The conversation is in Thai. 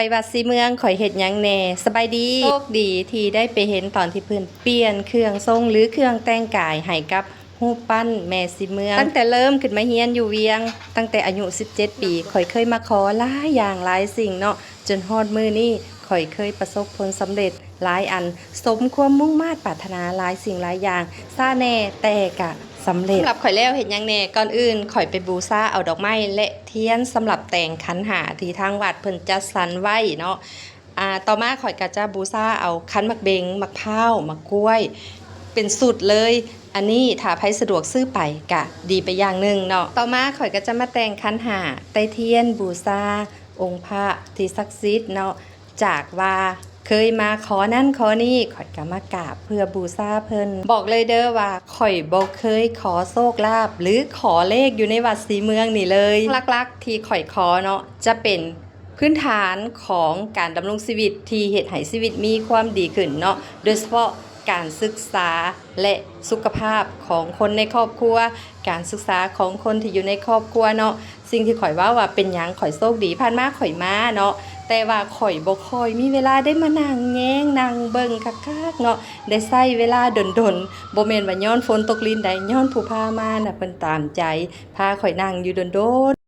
ไปวัดซีเมืองข่อยเฮ็ดหยังแหน่สบายดีโชคดีที่ได้ไปเห็นตอนที่เพิ่นเปลี่ยนเครื่องทรงหรือเครื่องแต่งกายให้กับรูปปั้นแม่ซีเมืองตั้งแต่เริ่มขึ้นมาเฮียนอยู่เวียงตั้งแต่อายุ17 ปีข่อยเคยมาขอหลายอย่างหลายสิ่งเนาะจนฮอดมื้อนี้ข่อยเคยประสบผลสำเร็จหลายอันสมความมุ่งมา่ปรารถนาหลายสิ่งหลายอย่างซาแน่แต่กะสำเร็จสำหรับข่อยแล้วเห็นยังแน่ก่อนอื่นข่อยไปบูชาเอาดอกไม้และเทียนสำหรับแต่งขันหาที่ทางวัดเพิ่นจัดสรรไว้เนาะต่อมาข่อยก็จะบูชาเอาขันมักเบงมักพร้าวมักกล้วยเป็นสุดเลยอันนี้ถ้าใครสะดวกซื้อไปกะดีไปอย่างหนึ่งเนาะต่อมาข่อยก็จะมาแต่งขันหาไต้เทียนบูชาองค์พระที่ศักดิ์สิทธิ์เนาะจากว่าเคยมาขอนั่นขอนี่ข่อยก็มากราบเพื่อบูชาเพิ่นบอกเลยเด้อว่าข่อยบ่เคยขอโชคลาภหรือขอเลขอยู่ในวัดศรีเมืองนี่เลยลักๆที่ข่อยขอเนาะจะเป็นพื้นฐานของการดำรงชีวิตที่เฮ็ดให้ชีวิตมีความดีขึ้นเนาะโดยเฉพาะการศึกษาและสุขภาพของคนในครอบครัวการศึกษาของคนที่อยู่ในครอบครัวเนาะสิ่งที่ข่อยว่าเป็นหยังข่อยโชคดีผ่านมาข่อยมาเนาะแต่ว่าข่อยบ่ค่อยมีเวลาได้มานั่งแย้งนั่งเบิ่งคักๆเนาะได้ใช้เวลาดนๆบ่แม่นว่าย้อนฝนตกลิ้นใดย้อนผู้พามาน่ะเพิ่นตามใจพาข่อยนั่งอยู่ดน